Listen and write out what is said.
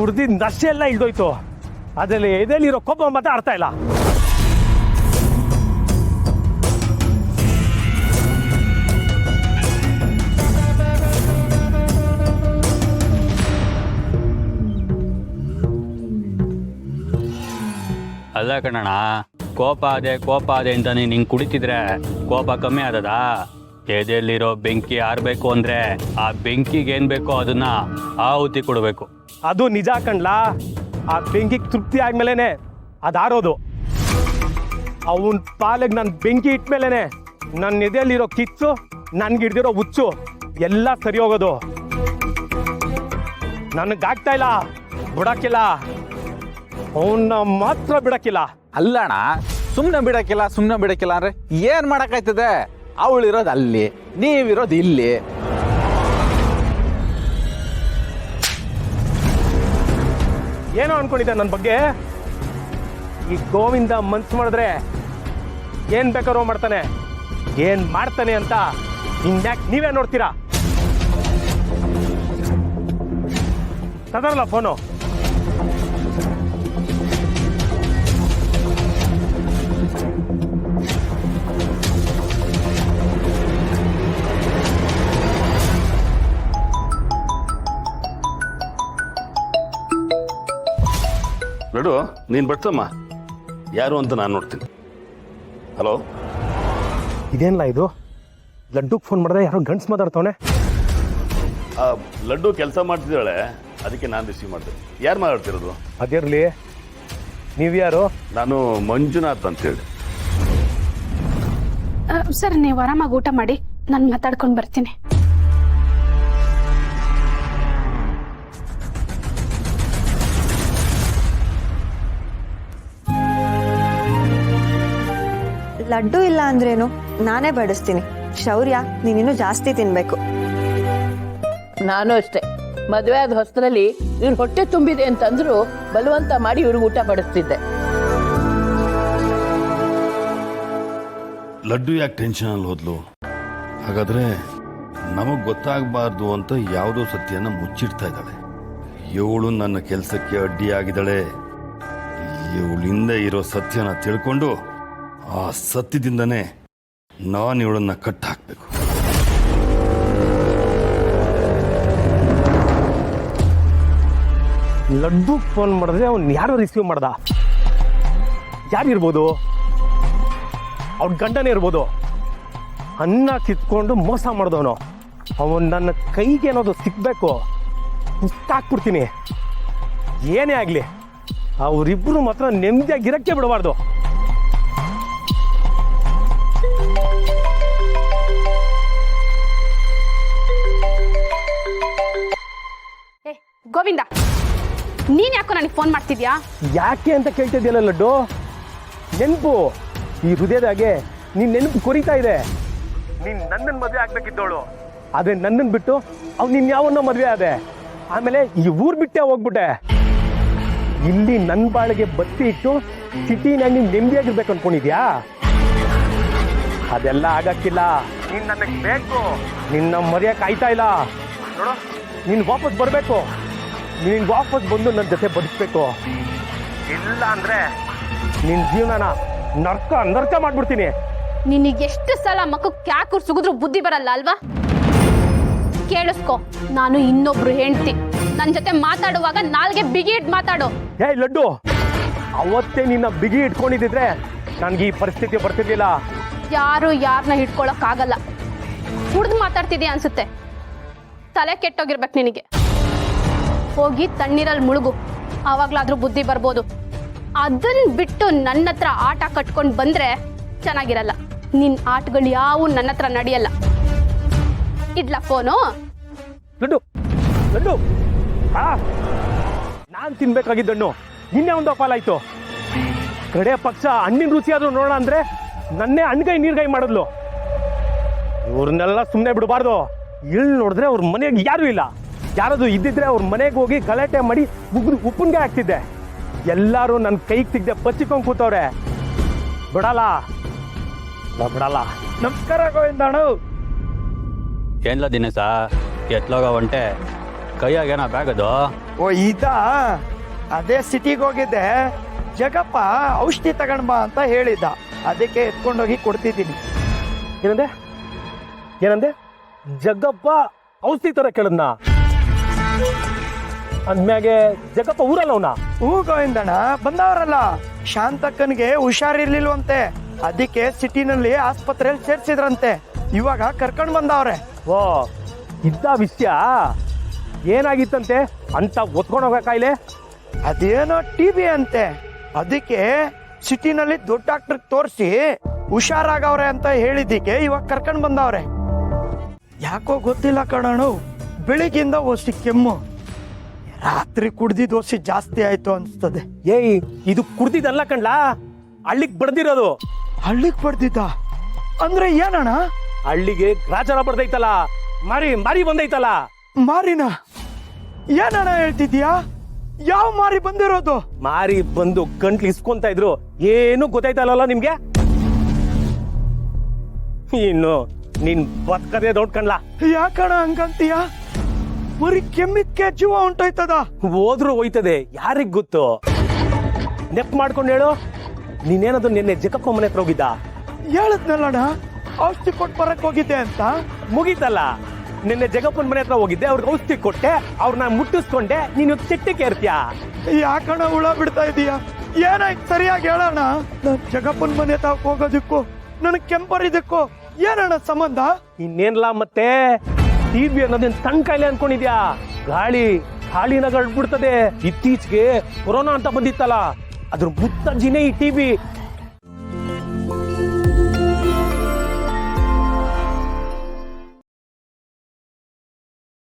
ದುಡ್ದಿದ್ದ ನಷ್ಟೆ ಎಲ್ಲ ಇಳ್ದೋಯ್ತು. ಅದ್ರಲ್ಲಿ ಎದೆಲಿರೋ ಕೋಪ ಮಾತ್ರ ಅರ್ಥ ಇಲ್ಲ. ಅಲ್ಲ ಕಣಣ್ಣ, ಕೋಪ ಅದೇ ಅಂತ ನೀನು ಕುಡಿತಿದ್ರೆ ಕೋಪ ಕಮ್ಮಿ ಆದದ? ಎದೆಯಲ್ಲಿರೋ ಬೆಂಕಿ ಆರ್ಬೇಕು ಅಂದ್ರೆ ಆ ಬೆಂಕಿಗೆ ಏನ್ ಬೇಕೋ ಅದನ್ನ ಆಹುತಿ ಕೊಡಬೇಕು. ಅದು ನಿಜ ಕಣ್ಲಾ. ಆ ಬೆಂಕಿಗೆ ತೃಪ್ತಿ ಆದ್ಮೇಲೆನೆ ಅದಾರೋದು. ಅವನ್ ಪಾಲಿಗೆ ನಾನು ಬೆಂಕಿ ಇಟ್ಮೇಲೆನೆ ನನ್ನ ಎದೆಯಲ್ಲಿರೋ ಕಿಚ್ಚು, ನನ್ಗೆ ಹಿಡ್ದಿರೋ ಹುಚ್ಚು ಎಲ್ಲ ಸರಿ ಹೋಗೋದು. ನನಗಾಗ್ತಾ ಇಲ್ಲ, ಬಿಡಕ್ಕಿಲ್ಲ. ಅವನ್ನ ಮಾತ್ರ ಬಿಡಕ್ಕಿಲ್ಲ. ಅಲ್ಲಣ್ಣ, ಸುಮ್ಮನೆ ಬಿಡಕ್ಕಿಲ್ಲ ಅಂದ್ರೆ ಏನ್ ಮಾಡಕ್ಕಾಯ್ತದೆ? ಅವಳಿರೋದು ಅಲ್ಲಿ, ನೀವಿರೋದು ಇಲ್ಲಿ. ಏನೋ ಅನ್ಕೊಂಡಿದ್ದೆ ನನ್ನ ಬಗ್ಗೆ. ಈ ಗೋವಿಂದ ಮನ್ಸು ಮಾಡಿದ್ರೆ ಏನ್ ಬೇಕಾರೋ ಮಾಡ್ತಾನೆ. ಏನ್ ಮಾಡ್ತಾನೆ ಅಂತ ಇನ್ಯಾಕ್ ನೀವೇ ನೋಡ್ತೀರಾ? ತದರಲ್ಲ ಫೋನು. ನೋಡು, ನೀನು ಬರ್ತಮ್ಮ, ಯಾರು ಅಂತ ನಾನು ನೋಡ್ತೀನಿ. ಹಲೋ, ಇದೇನಲ್ಲ ಇದು? ಲಡ್ಡುಗೆ ಫೋನ್ ಮಾಡಿದ್ರೆ ಯಾರೋ ಗಂಡ್ಸ್ ಮಾತಾಡ್ತವನೆ. ಲಡ್ಡು ಕೆಲಸ ಮಾಡ್ತಿದ್ದಾಳೆ, ಅದಕ್ಕೆ ನಾನು ರಿಸೀವ್ ಮಾಡಿದೆ. ಯಾರು ಮಾತಾಡ್ತಿರೋದು? ಅದಿರಲಿ, ನೀವ್ಯಾರು? ನಾನು ಮಂಜುನಾಥ್ ಅಂತೇಳಿ. ಸರ್, ನೀವು ಆರಾಮಾಗಿ ಊಟ ಮಾಡಿ, ನಾನು ಮಾತಾಡ್ಕೊಂಡು ಬರ್ತೀನಿ. ಲಡ್ಡು ಇಲ್ಲ ಅಂದ್ರೇನು, ನಾನೇ ಬಡಿಸ್ತೀನಿ. ಶೌರ್ಯ, ನೀನಿನ್ನು ಜಾಸ್ತಿ ತಿನ್ಬೇಕು. ನಾನು ಅಷ್ಟೇ, ಮದುವೆ ಆದ ಹೊಸರಲ್ಲಿ ಇವ್ರ ಹೊಟ್ಟೆ ತುಂಬಿದೆ ಅಂತಂದ್ರು ಬಲವಂತ ಮಾಡಿ ಇವ್ರಿಗೆ ಊಟ ಬಡಿಸ್ತಿದ್ದೆ. ಲಡ್ಡು ಯಾಕೆ ಟೆನ್ಷನ್ ಅಲ್ಲಿ ಹೋದ್ಲು? ಹಾಗಾದ್ರೆ ನಮಗ್ ಗೊತ್ತಾಗಬಾರ್ದು ಅಂತ ಯಾವುದೋ ಸತ್ಯನ ಮುಚ್ಚಿಡ್ತಾ ಇದ್ದಾಳೆ. ಇವಳು ನನ್ನ ಕೆಲಸಕ್ಕೆ ಅಡ್ಡಿಯಾಗಿದ್ದಾಳೆ. ಇವಳಿಂದ ಇರೋ ಸತ್ಯನ ತಿಳ್ಕೊಂಡು ಆ ಸತ್ಯದಿಂದನೇ ನಾನು ಇವಳನ್ನ ಕಟ್ಟ ಹಾಕ್ಬೇಕು. ಲಡ್ಡು ಫೋನ್ ಮಾಡಿದ್ರೆ ಅವ್ನು ಯಾರೋ ರಿಸೀವ್ ಮಾಡ್ದ? ಯಾರಿರ್ಬೋದು? ಅವ್ನ ಗಂಡನೇ ಇರ್ಬೋದು. ಅನ್ನ ಕಿತ್ಕೊಂಡು ಮೋಸ ಮಾಡಿದವನು ಅವನು. ನನ್ನ ಕೈಗೆ ಏನಾದ್ರು ಸಿಕ್ಬೇಕು, ಹಾಕ್ಬಿಡ್ತೀನಿ. ಏನೇ ಆಗ್ಲಿ, ಅವರಿಬ್ರು ಮಾತ್ರ ನೆಮ್ಮದಿಯಾಗಿರಕ್ಕೆ ಬಿಡಬಾರ್ದು. ಗೋವಿಂದ, ನೀನ್ ಯಾಕೋ ನನಗೆ ಫೋನ್ ಮಾಡ್ತಿದ್ಯಾ? ಯಾಕೆ ಅಂತ ಕೇಳ್ತಿದ್ಯಲ್ಲ ಲಡ್ಡು. ನೆನಪು, ಈ ಹೃದಯದಾಗೆ ನೀನ್ ನೆನಪು ಕೊರಿತಾ ಇದೆ. ನೀನ್ ನನ್ನನ್ ಮದ್ವೆ ಆಗ್ಬೇಕಿದ್ದವಳು, ಆದ್ರೆ ನನ್ನನ್ ಬಿಟ್ಟು ಅವ್ ನಿನ್ ಯಾವನ್ನ ಮದ್ವೆ ಆದೆ. ಆಮೇಲೆ ಈ ಊರ್ ಬಿಟ್ಟೆ ಹೋಗ್ಬಿಟ್ಟೆ. ಇಲ್ಲಿ ನನ್ ಬಾಳಿಗೆ ಬತ್ತಿ ಇಟ್ಟು ಸಿಟಿನಾಗ ನೀನ್ ನೆಮ್ಮದಿಯಾಗಿರ್ಬೇಕು ಅನ್ಕೊಂಡಿದ್ಯಾ? ಅದೆಲ್ಲ ಆಗಕ್ಕಿಲ್ಲ. ನೀನ್ ನನಗ್ ಬೇಕು. ನಿನ್ನ ಮರ್ಯಾಕ್ ಆಯ್ತಾ ಇಲ್ಲ ನೋಡು. ನೀನ್ ವಾಪಸ್ ಬರ್ಬೇಕು. ನೀನ್ ವಾಪಸ್ ಬಂದು ನನ್ನ ಜೊತೆ ಬದುಕ್ಬೇಕು. ಇಲ್ಲ ಅಂದ್ರೆ ನಿನ್ ಜೀವನನ ನರ್ಕ ಮಾಡ್ಬಿಡ್ತೀನಿ. ನಿನಗೆ ಎಷ್ಟು ಸಲ ಮಕ್ಕಳು ಕ್ಯಾಕುರ್ ಸುಗಿದ್ರು ಬುದ್ಧಿ ಬರಲ್ಲ ಅಲ್ವಾ? ಕೇಳಿಸ್ಕೊ, ನಾನು ಇನ್ನೊಬ್ರು ಹೆಂಡ್ತಿ. ನನ್ನ ಜೊತೆ ಮಾತಾಡುವಾಗ ನಾಲ್ಗೆ ಬಿಗಿ ಇಟ್ ಮಾತಾಡು. ಏ ಲಡ್ಡು, ಅವತ್ತೇ ನಿನ್ನ ಬಿಗಿ ಇಟ್ಕೊಂಡಿದ್ರೆ ನನ್ಗೆ ಈ ಪರಿಸ್ಥಿತಿ ಬರ್ತಿರ್ಲಿಲ್ಲ. ಯಾರು ಯಾರನ್ನ ಹಿಡ್ಕೊಳಕ್ ಆಗಲ್ಲ. ಕುಡ್ದು ಮಾತಾಡ್ತಿದ್ಯಾ ಅನ್ಸುತ್ತೆ. ತಲೆ ಕೆಟ್ಟೋಗಿರ್ಬೇಕು ನಿನಗೆ. ಹೋಗಿ ತಣ್ಣೀರಲ್ಲಿ ಮುಳುಗು, ಆವಾಗ್ಲಾದ್ರೂ ಬುದ್ಧಿ ಬರ್ಬೋದು. ಅದನ್ನ ಬಿಟ್ಟು ನನ್ನ ಹತ್ರ ಆಟ ಕಟ್ಕೊಂಡು ಬಂದ್ರೆ ಚೆನ್ನಾಗಿರಲ್ಲ. ನಿನ್ ಆಟಗಳು ಯಾವು ನನ್ನ ಹತ್ರ ನಡೆಯಲ್ಲ. ಇಡ್ಲಾ ಫೋನು? ಲಡ್ಡು ಲಡ್ಡು, ನಾನ್ ತಿನ್ಬೇಕಾಗಿದ್ದಣ್ಣು ನಿನ್ನೆ ಒಂದು ಪಾಲಾಯ್ತು. ಕಡೆ ಪಕ್ಷ ಹಣ್ಣಿನ ರುಚಿ ಆದ್ರೂ ನೋಡೋಣ ಅಂದ್ರೆ ನನ್ನೇ ಹಣ್ಗೈ ನೀರ್ಗೈ ಮಾಡಿದ್ಲು. ಇವ್ರನ್ನೆಲ್ಲ ಸುಮ್ಮನೆ ಬಿಡಬಾರ್ದು. ನೋಡಿದ್ರೆ ಅವ್ರ ಮನೆಗೆ ಯಾರು ಇಲ್ಲ. ಯಾರಾದ್ರು ಇದ್ದಿದ್ರೆ ಅವ್ರ ಮನೆಗೆ ಹೋಗಿ ಗಲಾಟೆ ಮಾಡಿ ಉಪ್ಪಿನಕಾಯಿ ಹಾಕ್ತಿದ್ದೆ. ಎಲ್ಲಾರು ನನ್ನ ಕೈಗೆ ಸಿಗದೆ ಬಚ್ಚಿಕೊಂಡು ಕೂತವ್ರೆ. ಬಿಡಲ್ಲ. ನಮಸ್ಕಾರ ಗೋವಿಂದಣ್ಣ. ಏನ್ಲ ದಿನೇಶ, ಎತ್ಲೋಗ ಹೊಂಟೆ? ಕೈಯಾಗೇನ ಬ್ಯಾಗ್ ಅದು? ಓ ಇದಾ ಅದೇ ಸಿಟಿಗೆ ಹೋಗಿದ್ದೆ, ಜಗಪ್ಪ ಔಷಧಿ ತಗೊಂಡ್ ಬಾ ಅಂತ ಹೇಳಿದ್ದ, ಅದಕ್ಕೆ ಎತ್ಕೊಂಡೋಗಿ ಕೊಡ್ತಿದ್ದೀನಿ. ಏನಂದೆ ಏನಂದೆ ಜಗ್ಗಪ್ಪ ಔಷಧಿ ತರ ಕೇಳದ್ನ ಅಂದ್ಮ್ಯಾಗೆ ಜಗ್ಗಪ್ಪ ಊರಲ್ಲ ಅವನ. ಹೂ ಗೋವಿಂದಣ್ಣ, ಬಂದವರಲ್ಲ, ಶಾಂತಕ್ಕನಿಗೆ ಹುಷಾರಿರ್ಲಿಲ್ವಂತೆ, ಅದಕ್ಕೆ ಸಿಟಿನಲ್ಲಿ ಆಸ್ಪತ್ರೆಯಲ್ಲಿ ಸೇರ್ಸಿದ್ರಂತೆ, ಇವಾಗ ಕರ್ಕೊಂಡ್ ಬಂದವ್ರೆ. ಓ ಇದ್ದ ವಿಷಯ ಏನಾಗಿತ್ತಂತೆ ಅಂತ ಒತ್ಕೊಂಡು ಹೋಗ ಕಾಯಿಲೆ? ಅದೇನೋ TB ಅಂತೆ, ಅದಕ್ಕೆ ಸಿಟಿನಲ್ಲಿ ದೊಡ್ಡ ಡಾಕ್ಟರ್ ತೋರಿಸಿ ಹುಷಾರಾಗವ್ರೆ ಅಂತ ಹೇಳಿದ್ದಕ್ಕೆ ಇವಾಗ ಕರ್ಕೊಂಡ್ ಬಂದವ್ರೆ. ಯಾಕೋ ಗೊತ್ತಿಲ್ಲ ಕಣೋಣ, ಬೆಳಿಗ್ಗೆಯಿಂದ ಓಸಿ ಕೆಮ್ಮು, ರಾತ್ರಿ ಕುಡ್ದಿದ್ದು ಓಸಿ ಜಾಸ್ತಿ ಆಯ್ತು ಅನ್ಸ್ತದೆ. ಏಯ್ ಇದು ಕುಡ್ದಿದ್ದಲ್ಲ ಕಣ್ಲಾ, ಹಳ್ಳಿಗ್ ಬಡ್ದಿರೋದು. ಹಳ್ಳಿಗ್ ಬಡ್ದಿದ್ದ ಅಂದ್ರೆ ಏನಣ್ಣ? ಹಳ್ಳಿಗೆ ಗ್ರಾಚಾರ ಬಡ್ದೈತಲ್ಲ, ಮಾರಿ ಮಾರಿ ಬಂದೈತಲ್ಲ. ಮಾರಿನ? ಏನಣ್ಣ ಹೇಳ್ತಿದ್ಯಾ? ಯಾವ ಮಾರಿ ಬಂದಿರೋದು? ಮಾರಿ ಬಂದು ಗಂಟ್ಲು ಇಸ್ಕೊಂತ ಇದ್ರು, ಏನು ಗೊತ್ತಾಯ್ತಲ್ಲ ನಿಮ್ಗೆ? ಇನ್ನು ನೀನ್ ಬದುಕದೇ ದೊಡ್ಡ ಕಣ್ಲಾ. ಯಾಕಣ ಹಂಗಂತೀಯ? ಬರೀ ಕೆಮ್ಮಿದ್ಕೆ ಜೀವ ಉಂಟಾಯ್ತದ? ಹೋದ್ರು ಹೋಯ್ತದೆ, ಯಾರಿಗ್ ಗೊತ್ತು? ನೆಪ್ ಮಾಡ್ಕೊಂಡು ಹೇಳು. ನೀನೇನದು ನಿನ್ನೆ ಜಗಪ್ಪ ಮನೆ ಹತ್ರ ಹೋಗಿದ್ದ? ಹೇಳದ್ನಲ್ಲಣ್ಣ, ಔಷಧಿ ಕೊಟ್ಟು ಬರಕ್ ಹೋಗಿದ್ದೆ ಅಂತ. ಮುಗೀತಲ್ಲ, ನಿನ್ನೆ ಜಗಪ್ಪನ ಮನೆ ಹತ್ರ ಹೋಗಿದ್ದೆ, ಅವ್ರಿಗೆ ಔಷಧಿ ಕೊಟ್ಟೆ, ಅವ್ರನ್ನ ಮುಟ್ಟಿಸ್ಕೊಂಡೆ, ನೀನು ಚೆಟ್ಟಿಗೆ ಏರ್ತೀಯಾ? ಯಾಕಣ ಹುಳ ಬಿಡ್ತಾ ಇದೀಯ? ಏನಾಯ್ತು ಸರಿಯಾಗಿ ಹೇಳೋಣ. ನಾನ್ ಜಗಪ್ಪನ ಮನೆ ತಾವ್ ಹೋಗೋದಕ್ಕೂ ನನಗ್ ಕೆಂಪರಿದಕ್ಕೂ ಏನಣ್ಣ ಸಂಬಂಧ? ಇನ್ನೇನ್ಲಾ ಮತ್ತೆ, TB ಅನ್ನೋದೇನ್ ಸಣ್ಣ ಕಾಯಿಲೆ ಅನ್ಕೊಂಡಿದ್ಯಾ? ಗಾಳಿನ ಗಳ್ಬಿಡ್ತದೆ. ಇತ್ತೀಚೆಗೆ ಕೊರೋನಾ ಅಂತ ಬಂದಿತ್ತಲ್ಲ, ಅದ್ರ ಮುತ್ತಜ್ಜಿನೇ ಈ TB.